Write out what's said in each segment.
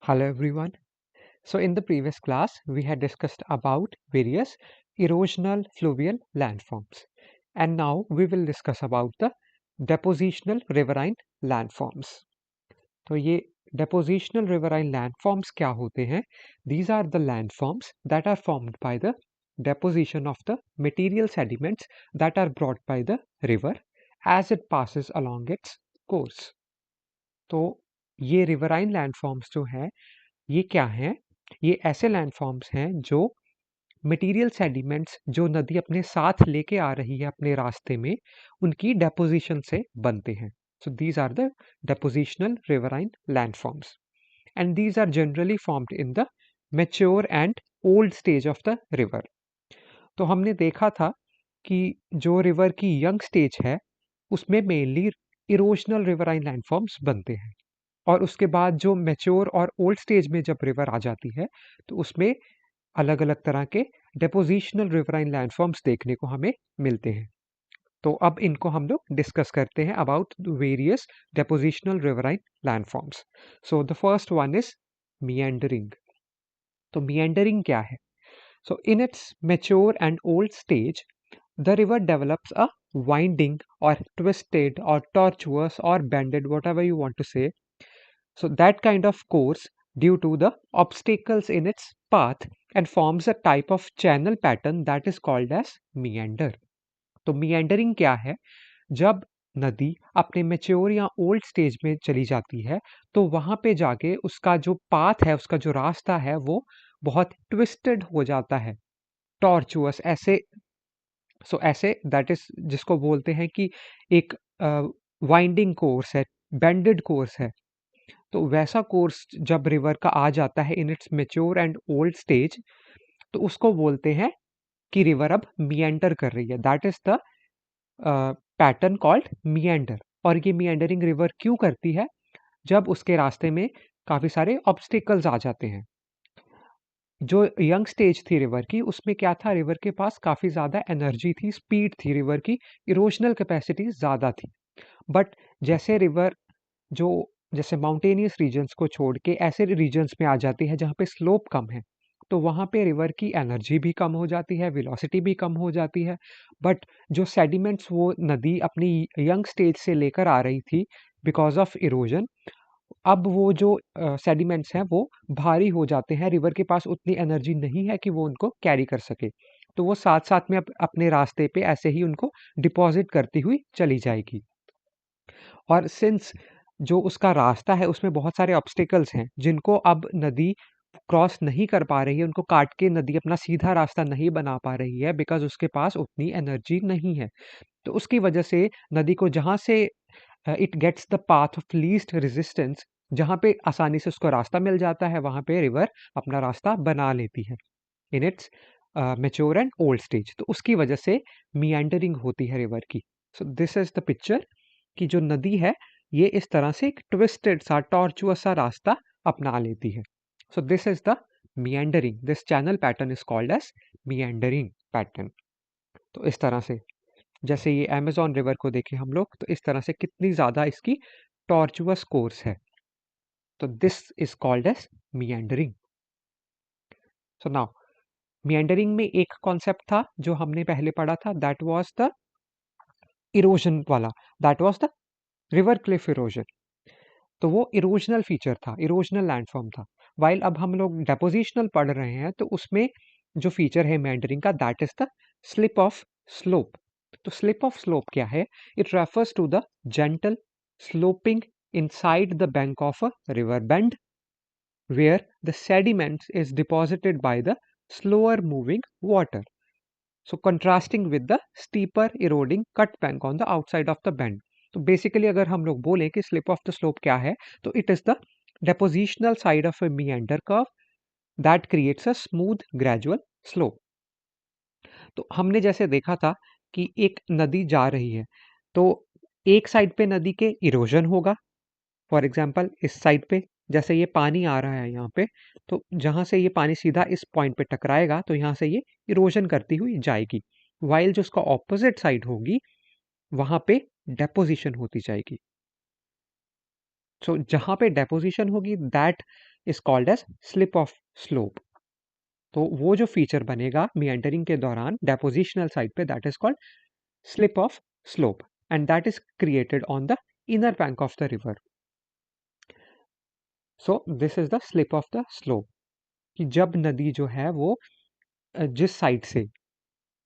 Hello everyone. So in the previous class we had discussed about various erosional fluvial landforms, and now we will discuss about the depositional riverine landforms. तो ये depositional riverine landforms क्या होते हैं? These are the landforms that are formed by the deposition of the material sediments that are brought by the river as it passes along its course. तो ये riverine landforms जो हैं ये क्या हैं? ये ऐसे लैंडफॉर्म्स हैं जो मटेरियल सेडिमेंट्स जो नदी अपने साथ लेके आ रही है अपने रास्ते में, उनकी डेपोजिशन से बनते हैं. So these are the depositional riverine landforms, and these are generally formed in the mature and old stage of the river. तो हमने देखा था कि जो रिवर की यंग स्टेज है, उसमें मेनली इरोजनल रिवराइन लैंडफॉर्म्स बनते हैं. और उसके बाद जो मैच्योर और ओल्ड स्टेज में जब रिवर आ जाती है तो उसमें अलग-अलग तरह के डेपोजिशनल रिवराइन लैंडफॉर्म्स देखने को हमें मिलते हैं. तो अब इनको हम लोग डिस्कस करते हैं about various depositional riverine landforms. So the first one is meandering. तो मिएंडरिंग क्या है? So in its mature and old stage the river develops a winding or twisted or tortuous or bended, whatever you want to say. So that kind of course due to the obstacles in its path and forms a type of channel pattern that is called as meander. तो meandering क्या है? जब नदी अपने mature या old stage में चली जाती है तो वहां पे जाके उसका जो पाथ है, उसका जो रास्ता है, वो बहुत ट्विस्टेड हो जाता है, टॉर्चुअस ऐसे. सो ऐसे दैट इज जिसको बोलते हैं कि एक वाइंडिंग कोर्स है, बेंडेड कोर्स है. तो वैसा कोर्स जब रिवर का आ जाता है in its mature and old stage, तो उसको बोलते हैं कि रिवर अब मिएंडर कर रही है. That is the pattern called meander. और ये मिएंडरिंग रिवर क्यों करती है? जब उसके रास्ते में काफी सारे ऑब्स्टिकल्स आ जाते हैं. जो यंग स्टेज थी रिवर की, उसमें क्या था, रिवर के पास काफी ज्यादा एनर्जी थी, स्पीड थी रिवर की, इरोशनल कैपेसिटी ज्यादा थी. बट जैसे रिवर जो जैसे माउंटेनियस रीजन्स को छोड़ के ऐसे रीजन्स में आ जाती है जहाँ पे स्लोप कम है, तो वहाँ पे रिवर की एनर्जी भी कम हो जाती है, वेलोसिटी भी कम हो जाती है. बट जो सेडिमेंट्स वो नदी अपनी यंग स्टेज से लेकर आ रही थी बिकॉज ऑफ इरोजन, अब वो जो सेडिमेंट्स हैं वो भारी हो जाते हैं, रिवर के पास उतनी एनर्जी नहीं है कि वो उनको कैरी कर सके. तो वो साथ साथ में अपने रास्ते पे ऐसे ही उनको डिपॉजिट करती हुई चली जाएगी. और सिंस जो उसका रास्ता है उसमें बहुत सारे ऑब्स्टिकल्स हैं जिनको अब नदी क्रॉस नहीं कर पा रही है, उनको काट के नदी अपना सीधा रास्ता नहीं बना पा रही है बिकॉज उसके पास उतनी एनर्जी नहीं है. तो उसकी वजह से नदी को जहाँ से it gets the path of least resistance, जहाँ पे आसानी से उसको रास्ता मिल जाता है, वहाँ पे रिवर अपना रास्ता बना लेती है in its mature and old stage. तो उसकी वजह से मिएंडरिंग होती है रिवर की. सो दिस इज द पिक्चर कि जो नदी है ये इस तरह से एक ट्विस्टेड सा टॉर्चुअस सा रास्ता अपना लेती है. So this is the meandering. This channel pattern is called as meandering pattern. तो इस तरह से जैसे ये अमेज़न रिवर को देखें हम लोग, तो इस तरह से कितनी ज़्यादा इसकी टॉर्चुअस कोर्स है. तो this is called as meandering. So now meandering में एक कॉन्सेप्ट था जो हमने पहले पढ़ा था, दैट वाज द इरोजन वाला, that was the river cliff erosion. तो वो इरोजनल फीचर था, इरोजनल लैंडफॉर्म था. वाइल अब हम लोग डेपोजिशनल पढ़ रहे हैं तो उसमें जो फीचर है मेंडरिंग का, that is the slip of slope. तो स्लिप ऑफ स्लोप क्या है? It refers to the gentle sloping inside the bank of a river bend where the sediment is deposited by the slower moving water, so contrasting with the steeper eroding cut bank on the outside of the bend. तो basically अगर हम लोग बोले कि slip of the slope क्या है, तो it is the depositional side of a meander curve that creates a smooth gradual slope. तो हमने जैसे देखा था कि एक नदी जा रही है तो एक साइड पे नदी के इरोजन होगा. फॉर एग्जाम्पल इस साइड पे जैसे ये पानी आ रहा है यहाँ पे, तो जहाँ से ये पानी सीधा इस पॉइंट पे टकराएगा तो यहाँ से ये इरोजन करती हुई जाएगी. वाइल जो उसका ऑपोजिट साइड होगी वहां पे डेपोजिशन होती जाएगी. सो जहाँ पे डेपोजिशन होगी that is called as slip of slope. तो वो जो फीचर बनेगा मीएंडरिंग के दौरान डेपोजिशनल साइड पे, that is called slip of slope, and that is created on the inner bank of the river. So this is the slip of the slope, कि जब नदी जो है वो जिस साइड से,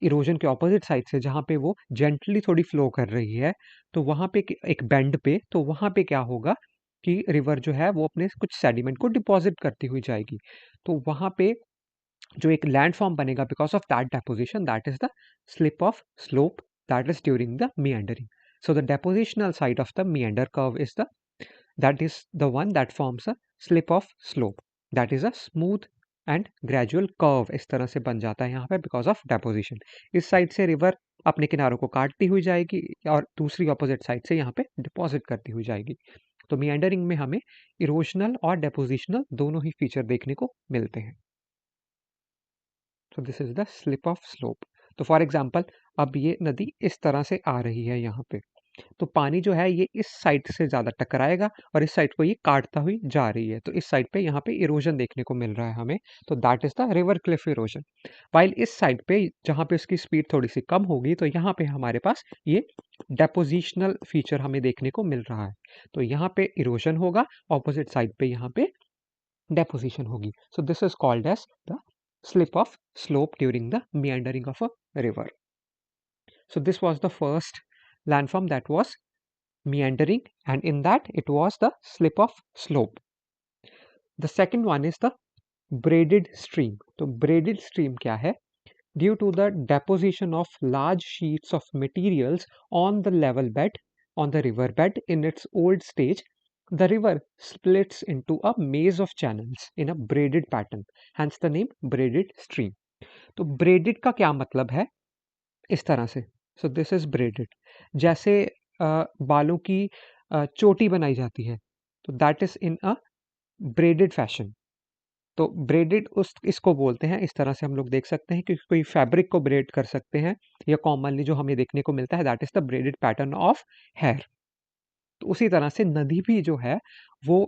इरोजन के ऑपोजिट साइड से, जहाँ पे वो जेंटली थोड़ी फ्लो कर रही है, तो वहाँ पे एक बेंड पे, तो वहाँ पे क्या होगा कि रिवर जो है वो अपने कुछ सेडिमेंट को डिपॉजिट करती हुई जाएगी। तो वहाँ पे जो एक लैंडफॉर्म बनेगा because of that deposition, that is the slip of slope, that is during the meandering. So the depositional side of the meander curve is that is the one that forms a slip of slope, that is a smooth and gradual curve इस तरह से बन जाता है यहाँ पे because of deposition। इस side से रिवर अपने किनारों को काटती हुई जाएगी और दूसरी ऑपोजिट साइड से यहाँ पे डिपॉजिट करती हुई जाएगी। तो meandering में हमें इरोजनल और डेपोजिशनल दोनों ही फीचर देखने को मिलते हैं। तो this is the slip of slope. तो फॉर एग्जाम्पल, अब ये नदी इस तरह से आ रही है यहाँ पे, तो पानी जो है ये इस साइड से ज़्यादा टकराएगा और इस साइड को ये काटता हुई जा रही है, तो इस साइड पे यहाँ पे इरोजन देखने को मिल रहा है हमें, तो that is the river cliff erosion. While इस साइड पे जहाँ पे उसकी स्पीड थोड़ी सी कम होगी, तो यहाँ पे हमारे पास ये डेपोजिशनल फीचर हमें देखने को मिल रहा है। तो यहाँ पे इरोजन होगा, ऑपोजिट साइड पे यहाँ पे deposition होगी। So this is called as the slip of slope during the meandering of a river. So this was the first landform that was meandering, and in that it was the slip of slope. The second one is the braided stream. तो braided stream क्या है? Due to the deposition of large sheets of materials on the level bed, on the river bed in its old stage, the river splits into a maze of channels in a braided pattern, hence the name braided stream. तो braided का क्या मतलब है? इस तरह से, so this is braided, जैसे बालों की चोटी बनाई जाती है, तो that is in a braided fashion। तो ब्रेडेड उस इसको बोलते हैं, इस तरह से हम लोग देख सकते हैं कि कोई फैब्रिक को ब्रेड कर सकते हैं, या कॉमनली जो हमें देखने को मिलता है that is the braided pattern of hair. तो उसी तरह से नदी भी जो है वो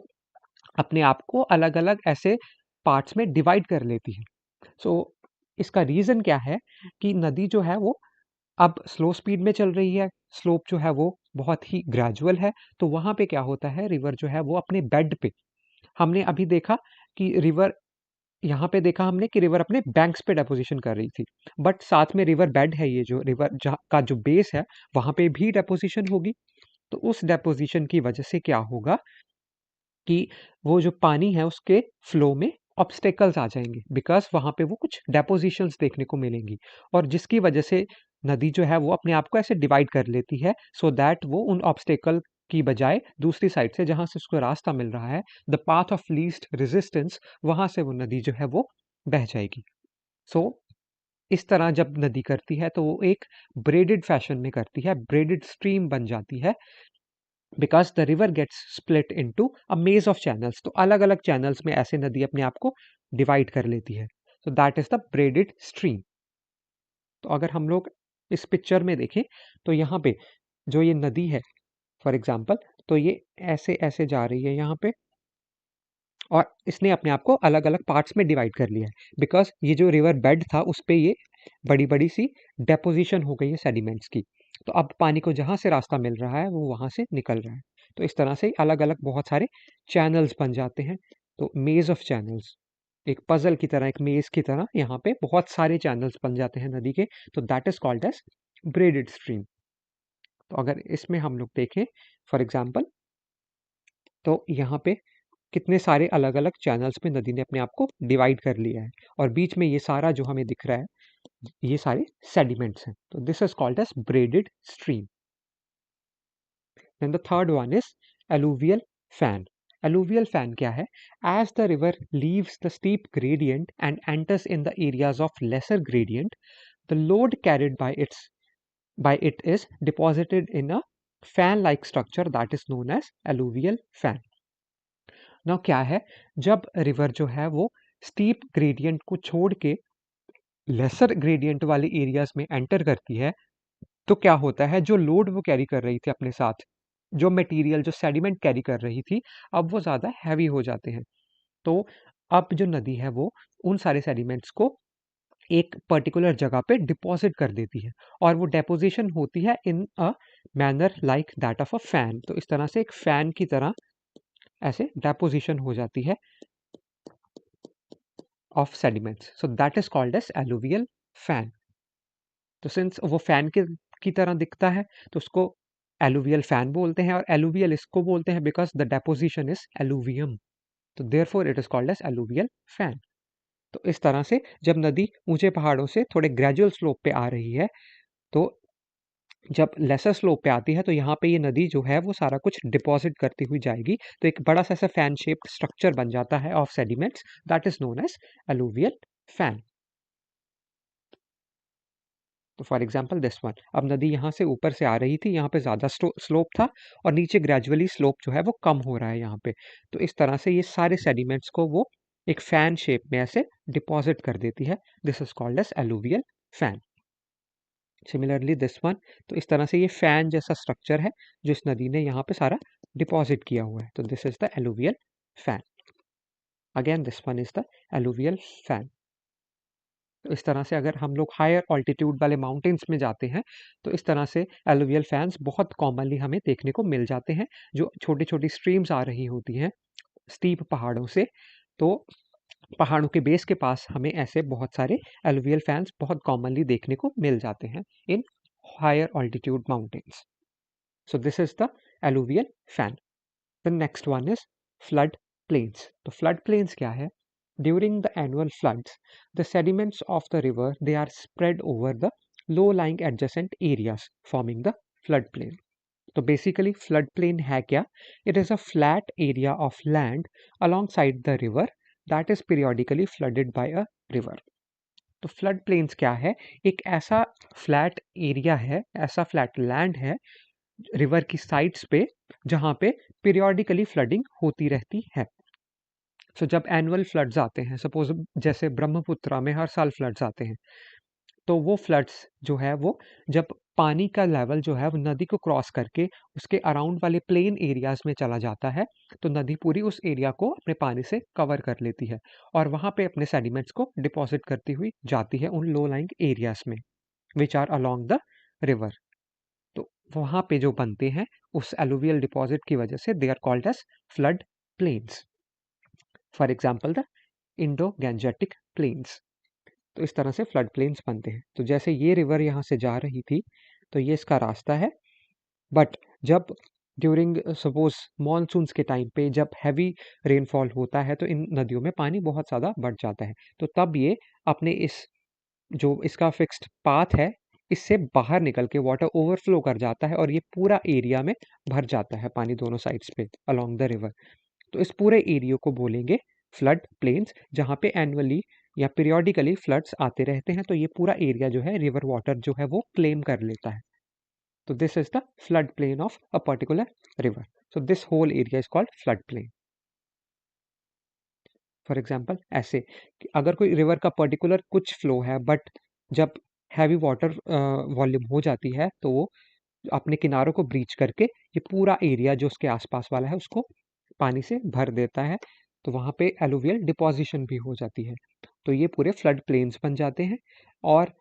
अपने आप को अलग अलग ऐसे पार्ट्स में डिवाइड कर लेती है। सो इसका रीजन क्या है कि नदी जो है वो अब स्लो स्पीड में चल रही है, स्लोप जो है वो बहुत ही ग्रेजुअल है, तो वहां पे क्या होता है, रिवर जो है वो अपने बेड पे, हमने अभी देखा कि रिवर, यहाँ पे देखा हमने कि रिवर अपने बैंक्स पे डेपोजिशन कर रही थी, बट साथ में रिवर बेड है, ये जो रिवर जहाँ का जो बेस है वहां पे भी डेपोजिशन होगी। तो उस डेपोजिशन की वजह से क्या होगा कि वो जो पानी है उसके फ्लो में ऑब्स्टेकल्स आ जाएंगे, बिकॉज वहां पे वो कुछ डेपोजिशंस देखने को मिलेंगी, और जिसकी वजह से नदी जो है वो अपने आप को ऐसे डिवाइड कर लेती है, सो दैट वो उन ऑब्स्टेकल की बजाय दूसरी साइड से जहां से उसको रास्ता मिल रहा है, the path of least resistance, वहां से वो नदी जो है वो बह जाएगी। सो इस तरह जब नदी करती है तो वो एक ब्रेडेड फैशन में करती है, ब्रेडेड स्ट्रीम बन जाती है, because the river gets split into a maze of channels. तो अलग अलग चैनल्स में ऐसे नदी अपने आप को डिवाइड कर लेती है, so that is the braided stream. तो अगर हम लोग इस पिक्चर में देखें, तो यहाँ पे जो ये नदी है फॉर एग्जाम्पल, तो ये ऐसे ऐसे जा रही है यहाँ पे, और इसने अपने आप को अलग अलग पार्ट्स में डिवाइड कर लिया है, बिकॉज ये जो रिवर बेड था उस पे ये बड़ी बड़ी सी डेपोजिशन हो गई है सेडिमेंट्स की, तो अब पानी को जहाँ से रास्ता मिल रहा है वो वहाँ से निकल रहा है। तो इस तरह से अलग अलग बहुत सारे चैनल्स बन जाते हैं, तो मेज ऑफ चैनल्स, एक पजल की तरह, एक मेज की तरह यहाँ पे बहुत सारे चैनल्स बन जाते हैं नदी के, तो that is called as braided stream. तो अगर इसमें हम लोग देखें फॉर एग्जाम्पल, तो यहाँ पे कितने सारे अलग-अलग चैनल्स में नदी ने अपने आप को डिवाइड कर लिया है, और बीच में ये सारा जो हमें दिख रहा है, ये सारे सेडिमेंट्स हैं। तो this is called as braided stream. Then the third one is alluvial fan. Alluvial fan क्या है? As the river leaves the steep gradient and enters in the areas of lesser gradient, the load carried by it is deposited in a fan like structure that is known as alluvial fan। Now क्या है, जब river जो है वो steep gradient को छोड़ के laser gradient वाले एरियाज में एंटर करती है, तो क्या होता है, जो लोड वो कैरी कर रही थी अपने साथ, जो मटेरियल, जो सेडिमेंट कैरी कर रही थी, अब वो ज़्यादा हैवी हो जाते हैं। तो अब जो नदी है वो उन सारे सेडिमेंट्स को एक पर्टिकुलर जगह पे डिपॉजिट कर देती है और वो डेपोजिशन होती है in a manner like that of a fan. तो इस तरह से एक फैन की तरह ऐसे डेपोजिशन हो जाती है of sediments, so that is called as alluvial fan. तो सिंस वो फैन की तरह दिखता है तो उसको एलुवियल फैन बोलते हैं, और एलुवियल इसको बोलते हैं because the deposition is alluvium, तो therefore it is called as alluvial fan. तो इस तरह से जब नदी ऊंचे पहाड़ों से थोड़े ग्रेजुअल स्लोप पे आ रही है, तो जब लेसर स्लोप पे आती है तो यहाँ पे ये नदी जो है वो सारा कुछ डिपॉजिट करती हुई जाएगी, तो एक बड़ा सा ऐसा फैन शेप्ड स्ट्रक्चर बन जाता है of sediments, that is known as alluvial fan. तो फॉर एग्जाम्पल दिस वन, अब नदी यहाँ से ऊपर से आ रही थी, यहाँ पे ज़्यादा स्लोप था और नीचे ग्रेजुअली स्लोप जो है वो कम हो रहा है यहाँ पे, तो इस तरह से ये सारे सेडिमेंट्स को वो एक फैन शेप में ऐसे डिपॉजिट कर देती है। This is called as alluvial fan. Similarly this one, तो इस तरह से ये फैन जैसा स्ट्रक्चर है जो इस नदी ने यहाँ पे सारा डिपॉजिट किया हुआ है, तो this is the alluvial fan. Again this one is the alluvial fan. तो इस तरह से अगर हम लोग हायर ऑल्टीट्यूड वाले माउंटेन्स में जाते हैं तो इस तरह से एलुवियल फैंस बहुत कॉमनली हमें देखने को मिल जाते हैं, जो छोटी छोटी स्ट्रीम्स आ रही होती हैं स्टीप पहाड़ों से, तो पहाड़ों के बेस के पास हमें ऐसे बहुत सारे एलुवियल फैंस बहुत कॉमनली देखने को मिल जाते हैं in higher altitude mountains. So this is the alluvial fan. The next one is flood plains। तो फ्लड plains क्या है? During the annual floods, the sediments of the river they are spread over the low-lying adjacent areas, forming the floodplain. तो basically floodplain है क्या? It is a flat area of land alongside the river that is periodically flooded by a river. तो flood plains क्या है? एक ऐसा flat area है, ऐसा फ्लैट लैंड है रिवर की साइड्स पे जहाँ पे पीरियोडिकली फ्लडिंग होती रहती है। सो जब एनुअल फ्लड्स आते हैं, सपोज जैसे ब्रह्मपुत्रा में हर साल फ्लड्स आते हैं, तो वो फ्लड्स जो है वो जब पानी का लेवल जो है वो नदी को क्रॉस करके उसके अराउंड वाले प्लेन एरियाज में चला जाता है, तो नदी पूरी उस एरिया को अपने पानी से कवर कर लेती है और वहाँ पे अपने सेडिमेंट्स को डिपॉजिट करती हुई जाती है उन लो लाइंग एरियाज में which are along the river. तो वहाँ पे जो बनते हैं उस एलुवियल डिपॉजिट की वजह से they are called as flood plains. For example the Indo Gangetic plains. तो इस तरह से फ्लड प्लेन्स बनते हैं। तो जैसे ये रिवर यहाँ से जा रही थी तो ये इसका रास्ता है, बट जब ड्यूरिंग सपोज मॉनसून्स के टाइम पे जब हैवी रेनफॉल होता है तो इन नदियों में पानी बहुत ज़्यादा बढ़ जाता है, तो तब ये अपने इस जो इसका फिक्स्ड पाथ है इससे बाहर निकल के वाटर ओवरफ्लो कर जाता है और ये पूरा एरिया में भर जाता है पानी दोनों साइड्स पे अलोंग द रिवर। तो इस पूरे एरिया को बोलेंगे फ्लड प्लेन्स, जहाँ पे एनुअली या पीरियोडिकली फ्लड्स आते रहते हैं, तो ये पूरा एरिया जो है रिवर वाटर जो है वो क्लेम कर लेता है। तो this is the flood plain of a particular river. So this whole area is called flood plain. For example ऐसे कि अगर कोई रिवर का पर्टिकुलर कुछ फ्लो है, बट जब हैवी वाटर वॉल्यूम हो जाती है तो वो अपने किनारों को ब्रीच करके ये पूरा एरिया जो उसके आसपास वाला है उसको पानी से भर देता है, तो वहाँ पे एलुवियल डिपॉजिशन भी हो जाती है, तो ये पूरे फ्लड प्लेन्स बन जाते हैं। और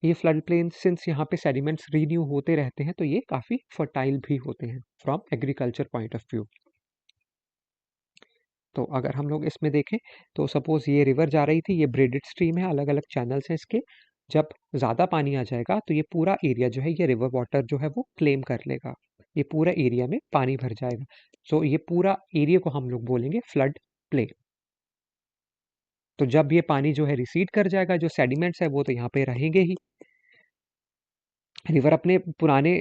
ये फ्लड प्लेन्स सिंस यहाँ पे सेडिमेंट्स रीन्यू होते रहते हैं तो ये काफ़ी फर्टाइल भी होते हैं from agriculture point of view. तो अगर हम लोग इसमें देखें तो सपोज ये रिवर जा रही थी, ये ब्रेडेड स्ट्रीम है, अलग अलग चैनल्स हैं इसके। जब ज़्यादा पानी आ जाएगा तो ये पूरा एरिया जो है ये रिवर वाटर जो है वो क्लेम कर लेगा, ये पूरा एरिया में पानी भर जाएगा। सो ये पूरा एरिया को हम लोग बोलेंगे फ्लड प्लेन। तो जब ये पानी जो है रिसीड कर जाएगा, जो सेडिमेंट्स है वो तो यहाँ पे रहेंगे ही, रिवर अपने पुराने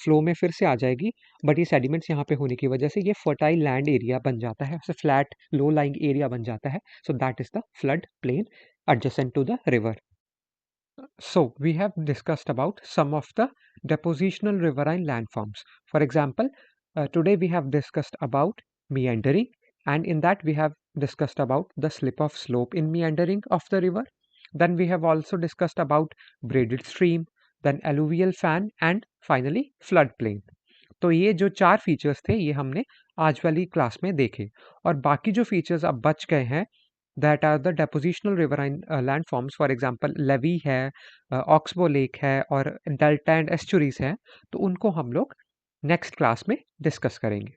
फ्लो में फिर से आ जाएगी, बट ये सेडिमेंट्स यहाँ पे होने की वजह से ये फर्टाइल लैंड एरिया बन जाता है, फ्लैट लो लाइंग एरिया बन जाता है। So that is the flood plane adjacent to the river. So we have discussed about some of the depositional riverine landforms. For example, today we have discussed about meandering, and in that we have discussed about the slip of slope in meandering of the river. Then we have also discussed about braided stream, then alluvial fan, and finally floodplain. तो ये जो चार features थे ये हमने आज वाली class में देखे और बाकी जो फीचर्स अब बच गए हैं that are the depositional riverine landforms for example levee है, ऑक्सबो लेक है और डेल्टा एंड एस्चुरीज है, तो उनको हम लोग नेक्स्ट क्लास में डिस्कस करेंगे।